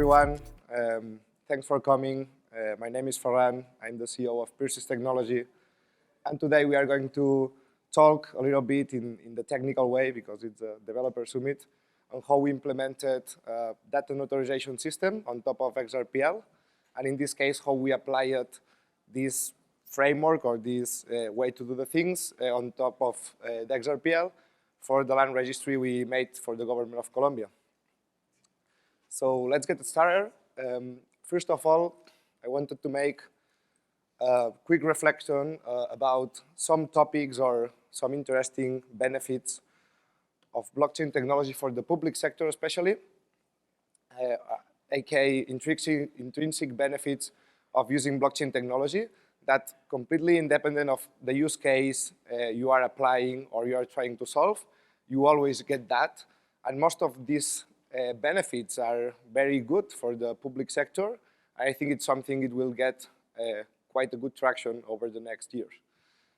everyone. Thanks for coming. My name is Ferran. I'm the CEO of Pierces Technology. And today we are going to talk a little bit in the technical way, because it's a developer summit, on how we implemented data notarization system on top of XRPL. And in this case, how we applied this framework or this way to do the things on top of the XRPL for the land registry we made for the government of Colombia. So let's get started. First of all, I wanted to make a quick reflection about some topics or some interesting benefits of blockchain technology for the public sector especially, aka intrinsic benefits of using blockchain technology that completely independent of the use case you are applying or you are trying to solve, you always get that. And most of these benefits are very good for the public sector. I think it's something it will get quite a good traction over the next years.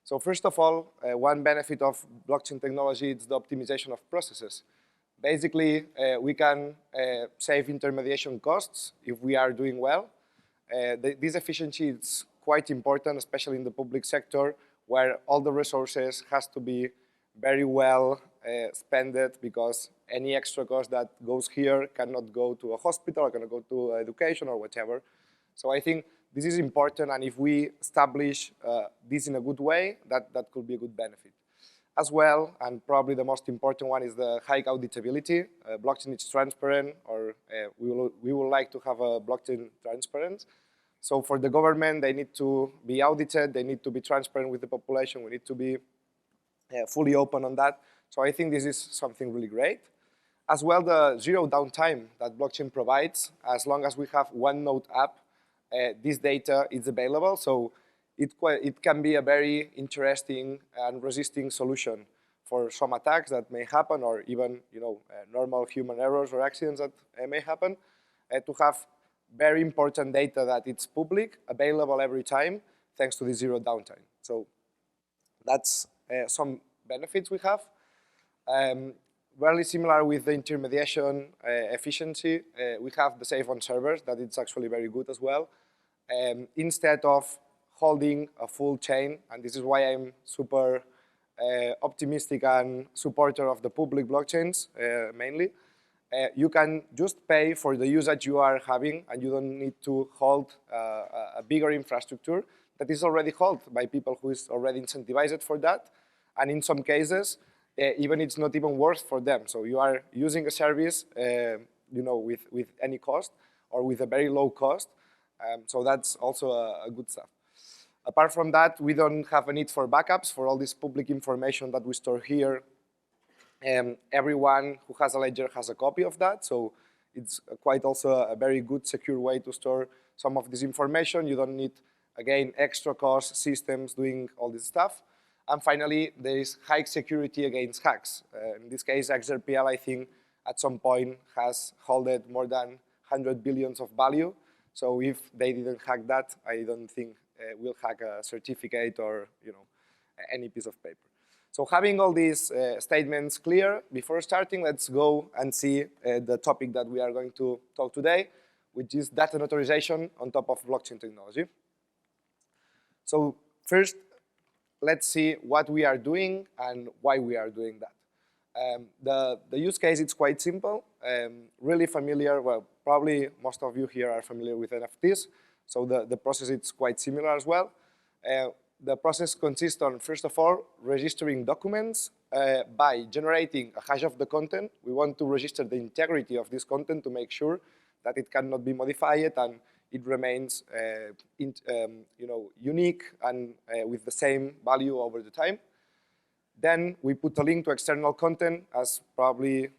So first of all, one benefit of blockchain technology is the optimization of processes. Basically, we can save intermediation costs if we are doing well. This efficiency is quite important, especially in the public sector, where all the resources has to be very well spent, because any extra cost that goes here cannot go to a hospital or cannot go to education or whatever. So I think this is important, and if we establish this in a good way, that could be a good benefit. As well, and probably the most important one, is the high auditability. Blockchain is transparent, or we would like to have a blockchain transparent. So for the government, they need to be audited, they need to be transparent with the population, we need to be fully open on that. So I think this is something really great. As well, the zero downtime that blockchain provides, as long as we have one node app, this data is available. So it can be a very interesting and resisting solution for some attacks that may happen, or even normal human errors or accidents that may happen, to have very important data that it's public, available every time, thanks to the zero downtime. So that's some benefits we have. Very similar with the intermediation efficiency, we have the save on servers, that it's actually very good as well. Instead of holding a full chain, and this is why I'm super optimistic and supporter of the public blockchains mainly, you can just pay for the usage you are having, and you don't need to hold a bigger infrastructure that is already held by people who is already incentivized for that. And in some cases, even it's not even worth for them. So you are using a service, with any cost or with a very low cost. So that's also a good stuff. Apart from that, we don't have a need for backups for all this public information that we store here. Everyone who has a ledger has a copy of that. So it's quite also a very good, secure way to store some of this information. You don't need, again, extra cost systems doing all this stuff. And finally, there is high security against hacks. In this case, XRPL, I think, at some point has held more than 100 billions of value. So if they didn't hack that, I don't think we'll hack a certificate or any piece of paper. So having all these statements clear, before starting, let's go and see the topic that we are going to talk today, which is data notarization on top of blockchain technology. So first, let's see what we are doing and why we are doing that. The use case is quite simple, really familiar. Well, probably most of you here are familiar with NFTs, so the process is quite similar as well. The process consists on, first of all, registering documents by generating a hash of the content. We want to register the integrity of this content to make sure that it cannot be modified and it remains unique and with the same value over the time. Then we put a link to external content. As probably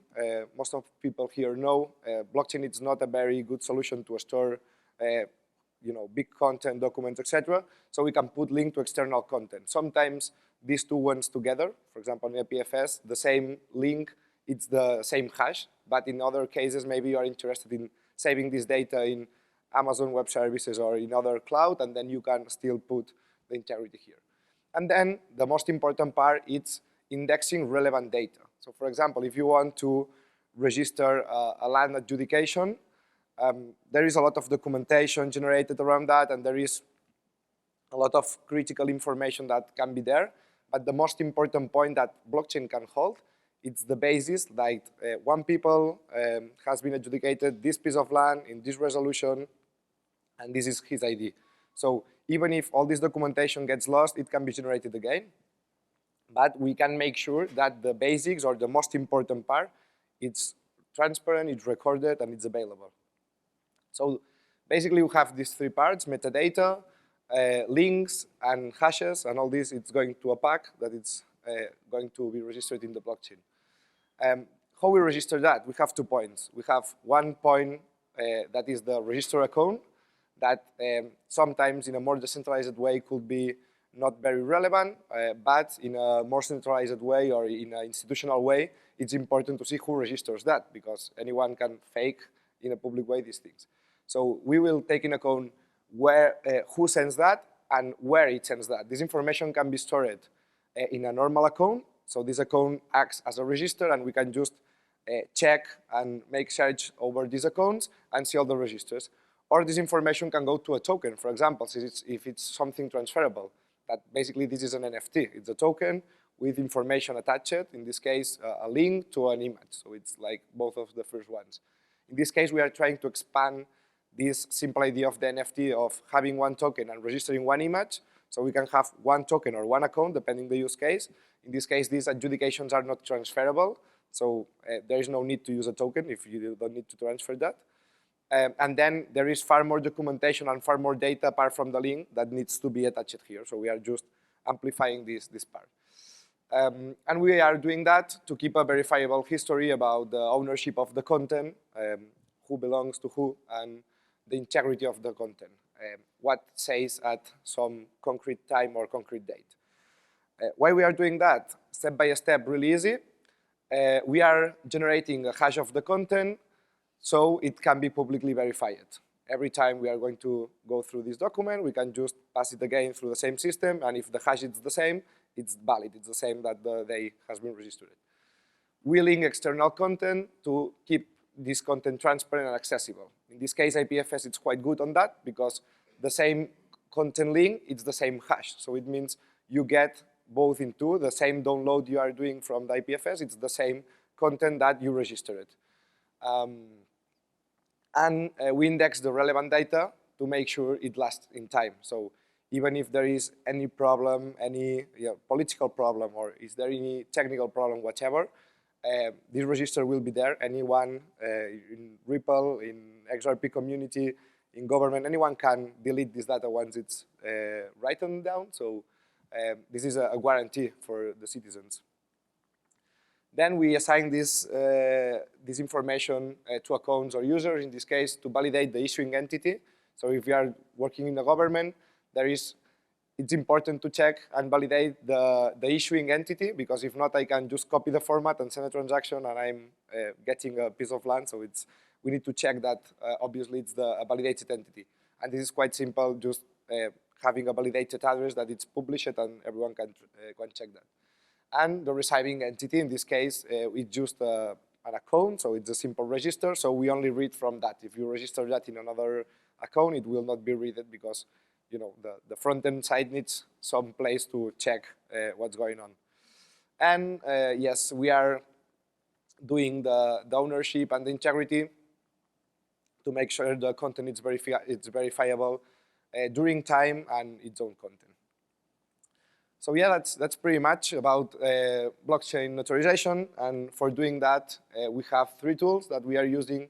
most of people here know, blockchain is not a very good solution to store big content, documents, etc. So we can put link to external content. Sometimes these two ones together, for example, in APFS, the same link, it's the same hash. But in other cases, maybe you are interested in saving this data in Amazon Web Services or in other cloud, and then you can still put the integrity here. And then the most important part is indexing relevant data. So for example, if you want to register a land adjudication, There is a lot of documentation generated around that, and there is a lot of critical information that can be there. But the most important point that blockchain can hold, it's the basis, like one people has been adjudicated this piece of land in this resolution, and this is his ID. So even if all this documentation gets lost, it can be generated again. But we can make sure that the basics, or the most important part, it's transparent, it's recorded, and it's available. So basically, we have these three parts: metadata, links, and hashes, and all this, it's going to a pack that it's going to be registered in the blockchain. How we register that? We have 2 points. We have one point that is the register account, that sometimes in a more decentralized way could be not very relevant, but in a more centralized way or in an institutional way, it's important to see who registers that, because anyone can fake in a public way these things. So we will take in account where, who sends that and where it sends that. This information can be stored in a normal account. So this account acts as a register, and we can just check and make search over these accounts and see all the registers. Or this information can go to a token, for example, if it's something transferable. That basically this is an NFT. It's a token with information attached, in this case, a link to an image. So it's like both of the first ones. In this case, we are trying to expand this simple idea of the NFT of having one token and registering one image. So we can have one token or one account, depending the use case. In this case, these adjudications are not transferable. So there is no need to use a token if you don't need to transfer that. And then there is far more documentation and far more data apart from the link that needs to be attached here. So we are just amplifying this part. And we are doing that to keep a verifiable history about the ownership of the content, who belongs to who, and the integrity of the content, what says at some concrete time or concrete date. Why we are doing that? Step by step, really easy. We are generating a hash of the content, so it can be publicly verified. Every time we are going to go through this document, we can just pass it again through the same system, and if the hash is the same, it's valid. It's the same that the day has been registered. We link external content to keep this content transparent and accessible. In this case, IPFS is quite good on that, because the same content link, it's the same hash. So it means you get both in two, the same download you are doing from the IPFS, it's the same content that you registered. And we index the relevant data to make sure it lasts in time. So even if there is any problem, any political problem, or is there any technical problem, whatever, this register will be there. Anyone in Ripple, in XRP community, in government, anyone can delete this data once it's written down. So this is a guarantee for the citizens. Then we assign this information to accounts or users, in this case, to validate the issuing entity. So if we are working in the government, it's important to check and validate the issuing entity, because if not, I can just copy the format and send a transaction, and I'm getting a piece of land. So we need to check that, obviously, it's a validated entity. And this is quite simple, just having a validated address that it's published, and everyone can check that. And the receiving entity, in this case, it's just an account, so it's a simple register, so we only read from that. If you register that in another account, it will not be read, because the front-end side needs some place to check what's going on. And yes, we are doing the ownership and the integrity to make sure the content is verifiable during time and its own content. So yeah, that's pretty much about blockchain notarization. And for doing that, we have 3 tools that we are using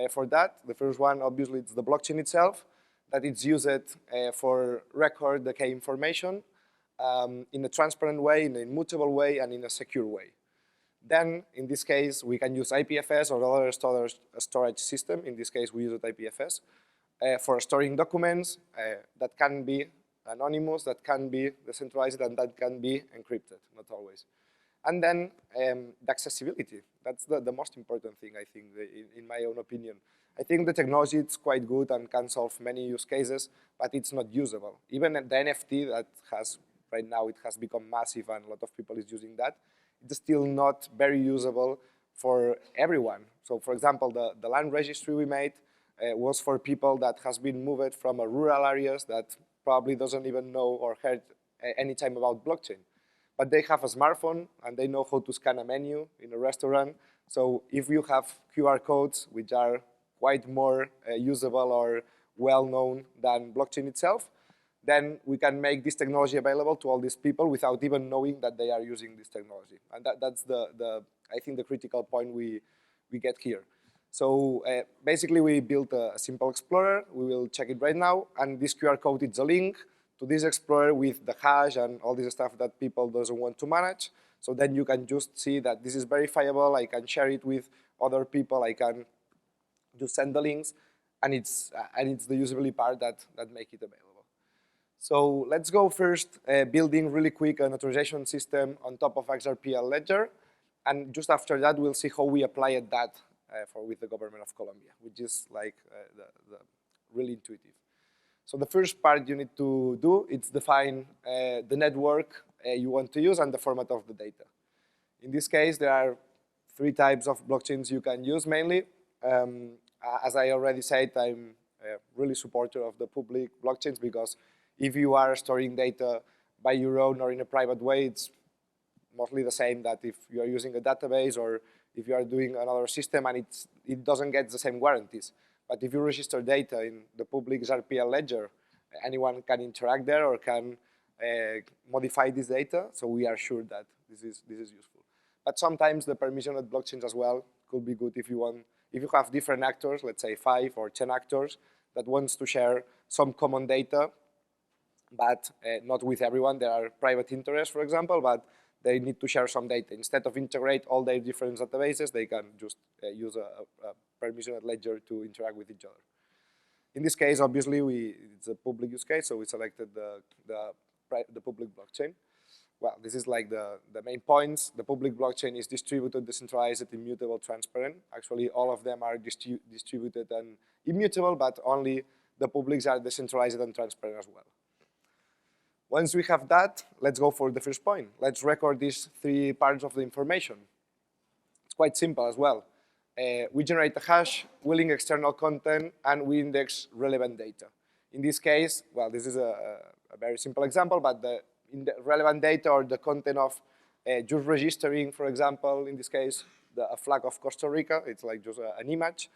for that. The first one, obviously, it's the blockchain itself, that it's used for record the key information in a transparent way, in an immutable way, and in a secure way. Then, in this case, we can use IPFS or other storage system. In this case, we use IPFS for storing documents that can be anonymous, that can be decentralized, and that can be encrypted, not always. And then the accessibility. That's the most important thing, I think, in my own opinion. I think the technology is quite good and can solve many use cases, but it's not usable. Even the NFT that right now, it has become massive and a lot of people is using that, it's still not very usable for everyone. So for example, the land registry we made, was for people that has been moved from rural areas that probably doesn't even know or heard any time about blockchain. But they have a smartphone and they know how to scan a menu in a restaurant. So if you have QR codes, which are quite more usable or well-known than blockchain itself, then we can make this technology available to all these people without even knowing that they are using this technology. And that's I think the critical point we get here. So basically we built a simple explorer. We will check it right now. And this QR code is a link to this explorer with the hash and all this stuff that people doesn't want to manage. So then you can just see that this is verifiable. I can share it with other people. I can just send the links. And it's the usability part that make it available. So let's go first building really quick a notarization system on top of XRPL ledger. And just after that, we'll see how we applied that with the government of Colombia, which is like the really intuitive. So the first part you need to do is define the network you want to use and the format of the data. In this case, there are 3 types of blockchains you can use mainly. As I already said, I'm really supporter of the public blockchains because if you are storing data by your own or in a private way, it's mostly the same that if you are using a database or if you are doing another system and it doesn't get the same guarantees. But if you register data in the public XRPL ledger, anyone can interact there or can modify this data. So we are sure that this is useful. But sometimes the permissioned blockchains as well could be good if you have different actors, let's say 5 or 10 actors that wants to share some common data, but not with everyone. There are private interests, for example, but they need to share some data. Instead of integrate all their different databases, they can just use a permissioned ledger to interact with each other. In this case, obviously, it's a public use case, so we selected the public blockchain. Well, this is like the main points. The public blockchain is distributed, decentralized, immutable, transparent. Actually, all of them are distributed and immutable, but only the publics are decentralized and transparent as well. Once we have that, let's go for the first point. Let's record these 3 parts of the information. It's quite simple as well. We generate a hash, we link external content, and we index relevant data. In this case, well, this is a very simple example, but the relevant data or the content of just registering, for example, in this case, a flag of Costa Rica, it's like just an image.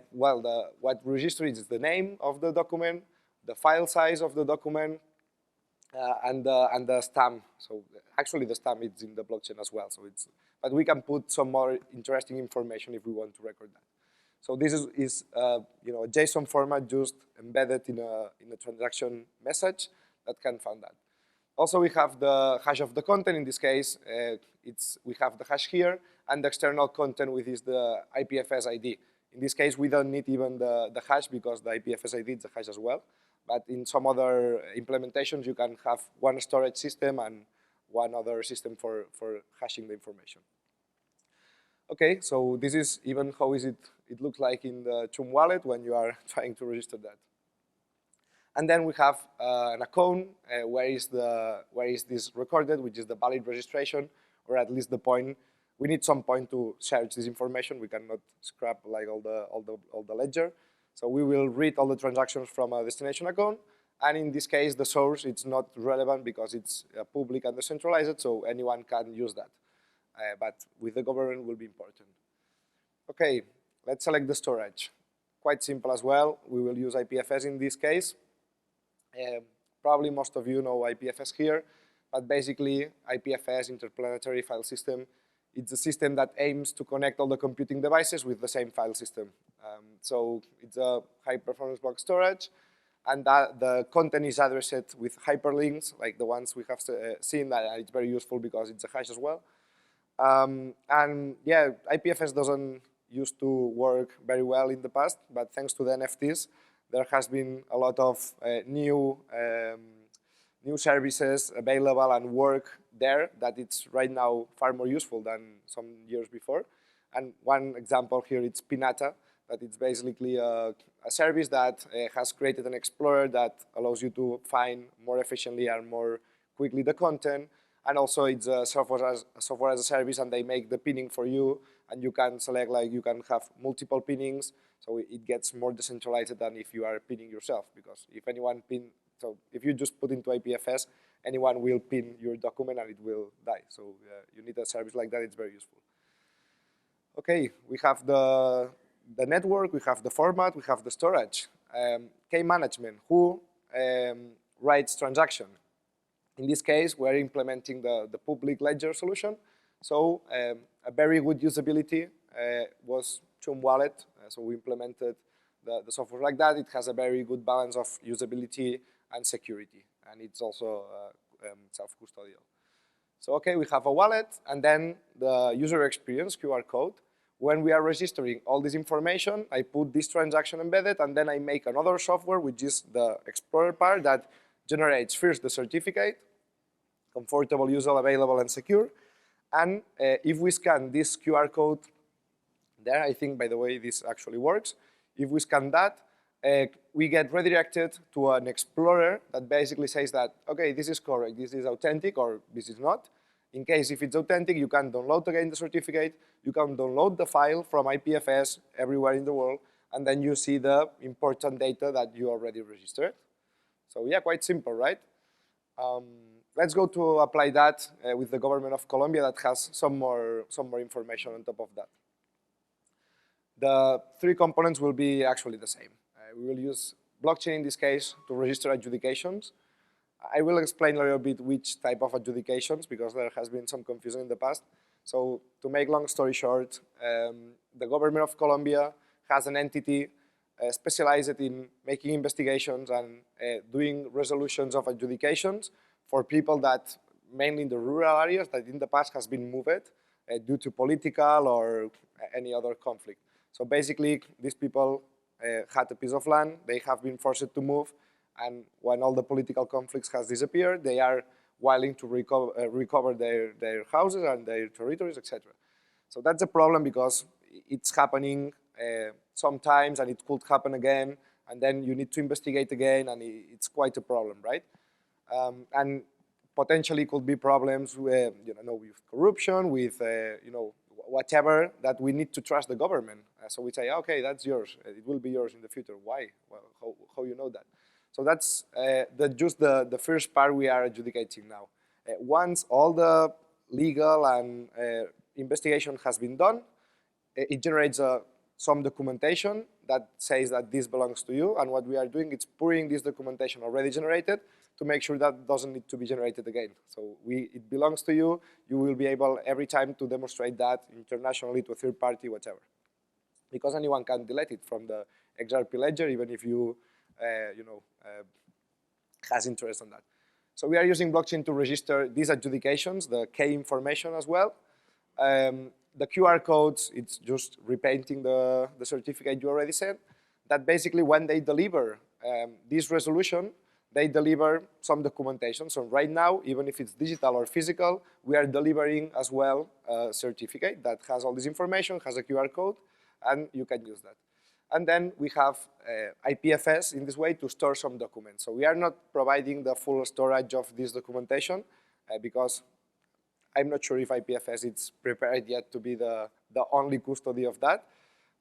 What registry is the name of the document, the file size of the document, and the stamp. So actually the stamp is in the blockchain as well. But we can put some more interesting information if we want to record that. So this is a JSON format just embedded in a transaction message that can find that. Also, we have the hash of the content. In this case, we have the hash here and the external content, which is the IPFS ID. In this case, we don't need even the hash because the IPFS ID is the hash as well. But in some other implementations, you can have one storage system and one other system for hashing the information. Okay, so this is even how it looks like in the Chum wallet when you are trying to register that. And then we have an account where is this recorded, which is the valid registration, or at least the point. We need some point to search this information. We cannot scrap like all the ledger. So we will read all the transactions from a destination account. And in this case, the source, it's not relevant because it's public and decentralized, so anyone can use that. But with the government will be important. Okay, let's select the storage. Quite simple as well. We will use IPFS in this case. Probably most of you know IPFS here, but basically IPFS, Interplanetary File System, it's a system that aims to connect all the computing devices with the same file system. So it's a high-performance block storage, and the content is addressed with hyperlinks, like the ones we have seen, that it's very useful because it's a hash as well. And yeah, IPFS doesn't used to work very well in the past, but thanks to the NFTs, there has been a lot of new services available and work there that it's right now far more useful than some years before. And one example here is Pinata, that it's basically a service that has created an explorer that allows you to find more efficiently and more quickly the content. And also it's a software as a service, and they make the pinning for you, and you can select, like, you can have multiple pinnings, so it gets more decentralized than if you are pinning yourself, because if anyone so if you just put into IPFS, anyone will pin your document and it will die. So you need a service like that, it's very useful. Okay, we have the network, we have the format, we have the storage. Key management, who writes transaction? In this case, we're implementing the public ledger solution. So a very good usability was Chum Wallet. So we implemented the software like that. It has a very good balance of usability and security. And it's also self-custodial. So okay, we have a wallet, and then the user experience, QR code. When we are registering all this information, I put this transaction embedded, and then I make another software, which is the Explorer part, that generates first the certificate, comfortable, usable, available, and secure. And if we scan this QR code there, I think, by the way, this actually works. If we scan that, we get redirected to an Explorer that basically says that, okay, this is correct, this is authentic, or this is not. In case if it's authentic, you can download again the certificate, you can download the file from IPFS everywhere in the world, and then you see the important data that you already registered. So yeah, quite simple, right? Let's go to apply that with the government of Colombia that has some more information on top of that. The three components will be actually the same. We will use blockchain in this case to register adjudications. I will explain a little bit which type of adjudications, because there has been some confusion in the past. So to make long story short, the government of Colombia has an entity specialized in making investigations and doing resolutions of adjudications for people that, mainly in the rural areas, that in the past has been moved due to political or any other conflict. So basically, these people had a piece of land, they have been forced to move, and when all the political conflicts has disappeared, they are willing to recover their houses and their territories, etc. So that's a problem, because it's happening sometimes, and it could happen again, and then you need to investigate again, and it's quite a problem, right? And potentially could be problems with, with corruption, with whatever, that we need to trust the government. So we say, okay, that's yours. It will be yours in the future. Why? Well, how you know that? So that's just the first part we are adjudicating now. Once all the legal and investigation has been done, it generates some documentation that says that this belongs to you, and what we are doing is pouring this documentation already generated to make sure that doesn't need to be generated again. So it belongs to you. You will be able every time to demonstrate that internationally to a third party, whatever. Because anyone can delete it from the XRP ledger, even if you has interest in that. So we are using blockchain to register these adjudications, the key information as well. The QR codes, it's just repainting the certificate you already sent. That basically when they deliver this resolution, they deliver some documentation. So right now, even if it's digital or physical, we are delivering as well a certificate that has all this information, has a QR code, and you can use that. And then we have IPFS in this way to store some documents. So we are not providing the full storage of this documentation because I'm not sure if IPFS is prepared yet to be the only custody of that.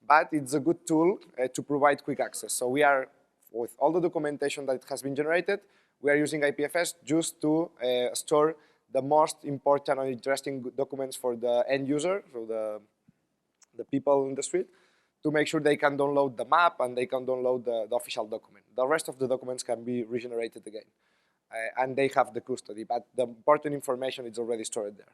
But it's a good tool to provide quick access. So we are, with all the documentation that has been generated, we are using IPFS just to store the most important and interesting documents for the end user, so the people in the street, to make sure they can download the map and they can download the official document. The rest of the documents can be regenerated again. And they have the custody, but the important information is already stored there.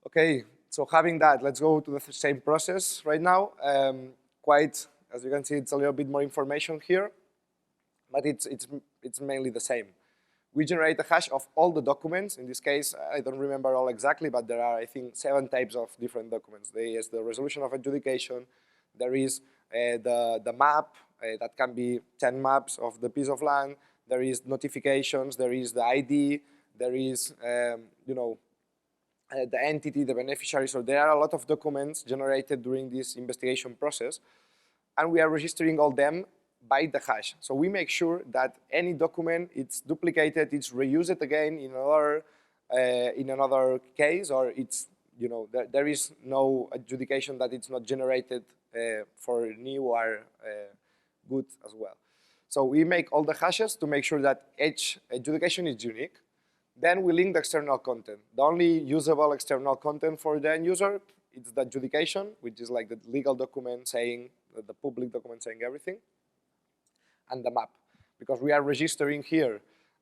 Okay, so having that, let's go to the same process right now. As you can see, it's a little bit more information here, but it's mainly the same. We generate a hash of all the documents. In this case, I don't remember all exactly, but there are, I think, 7 types of different documents. There is the resolution of adjudication. There is the map, that can be 10 maps of the piece of land. There is notifications. There is the ID. There is, the entity, the beneficiary. So there are a lot of documents generated during this investigation process, and we are registering all them by the hash. So we make sure that any document, it's duplicated, it's reused again in another in another case, or it's, there is no adjudication that it's not generated for new or good as well. So we make all the hashes to make sure that each adjudication is unique. Then we link the external content. The only usable external content for the end user is the adjudication, which is like the legal document saying, the public document saying everything, and the map. Because we are registering here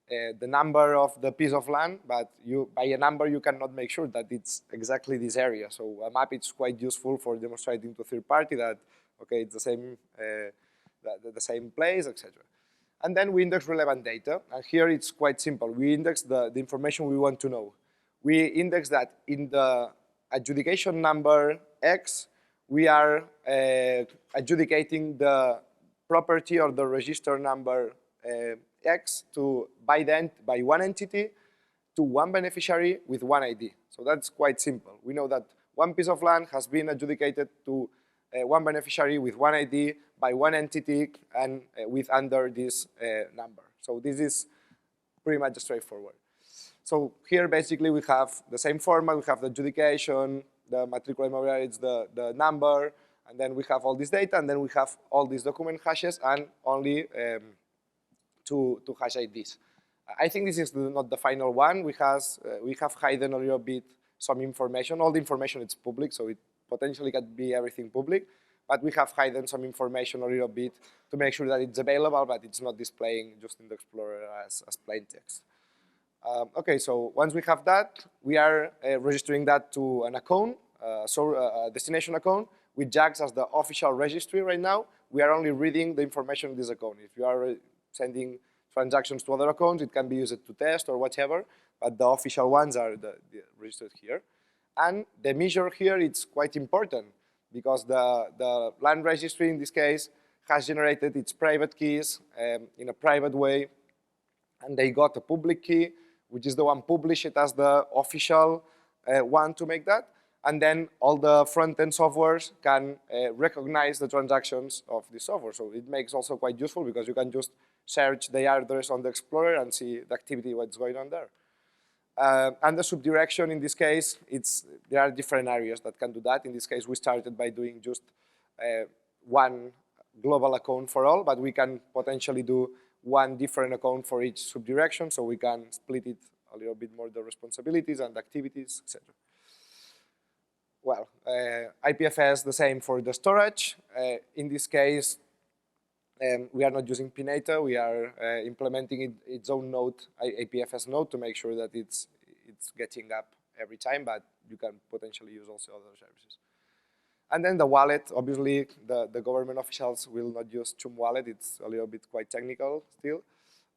the number of the piece of land, but by a number you cannot make sure that it's exactly this area. So a map is quite useful for demonstrating to a third party that, okay, it's the same place, etc. And then we index relevant data. And here it's quite simple. We index the information we want to know. We index that in the adjudication number X, we are adjudicating the property or the register number X by one entity to one beneficiary with one ID. So that's quite simple. We know that one piece of land has been adjudicated to one beneficiary with one ID by one entity and with under this number. So this is pretty much straightforward. So here basically we have the same format. We have the adjudication, the matricula immobiliare is the number, and then we have all this data, and then we have all these document hashes and only two hash IDs. I think this is not the final one. We have hidden a little bit some information. All the information is public, so it potentially can be everything public. But we have hidden some information a little bit to make sure that it's available, but it's not displaying just in the Explorer as plain text. Okay, so once we have that, we are registering that to an account, a destination account, with JAX as the official registry right now. We are only reading the information in this account. If you are sending transactions to other accounts, it can be used to test or whatever, but the official ones are registered here. And the measure here, it's quite important because the land registry in this case has generated its private keys in a private way, and they got a public key, which is the one published as the official one to make that. And then all the front-end softwares can recognize the transactions of the software. So it makes also quite useful because you can just search the address on the Explorer and see the activity, what's going on there. And the subdirection in this case, there are different areas that can do that. In this case, we started by doing just one global account for all, but we can potentially do one different account for each subdirection, so we can split it a little bit more, the responsibilities and activities, etc. Well, IPFS the same for the storage. In this case, we are not using Pinata. We are implementing its own node, IPFS node, to make sure that it's getting up every time, but you can potentially use also other services. And then the wallet, obviously, the government officials will not use Chum wallet. It's a little bit quite technical still.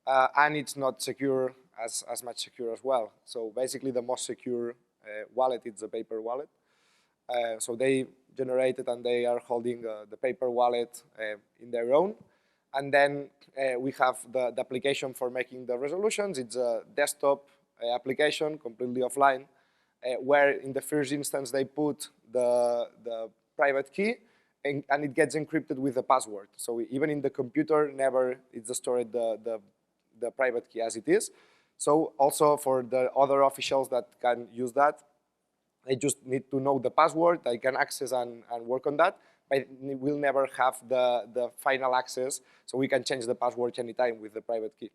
And it's not secure, as much secure as well. So basically, the most secure wallet is the paper wallet. So they generated and they are holding the paper wallet in their own. And then we have the application for making the resolutions. It's a desktop application, completely offline, where in the first instance they put the private key and it gets encrypted with a password. So even in the computer, never it's stored the private key as it is. So also for the other officials that can use that, they just need to know the password. They can access and work on that, but we'll never have the final access, so we can change the password anytime with the private key.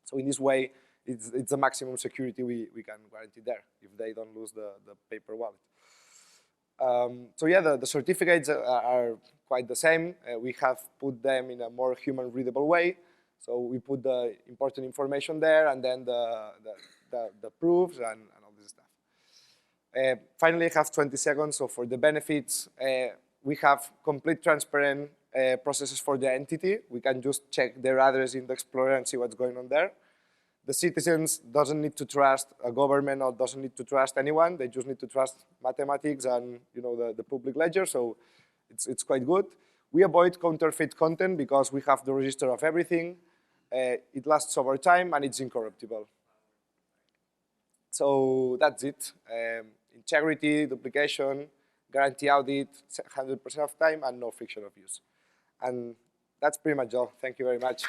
So in this way, it's the maximum security we can guarantee there if they don't lose the paper wallet. So yeah, the certificates are quite the same. We have put them in a more human-readable way. So we put the important information there, and then the proofs and all this stuff. Finally, I have 20 seconds. So for the benefits, we have complete transparent processes for the entity. We can just check their address in the Explorer and see what's going on there. The citizens doesn't need to trust a government or doesn't need to trust anyone. They just need to trust mathematics and the public ledger. So it's quite good. We avoid counterfeit content because we have the register of everything. It lasts over time and it's incorruptible. So that's it. Integrity, duplication, guarantee audit, 100% of time, and no friction of use. And that's pretty much all. Thank you very much.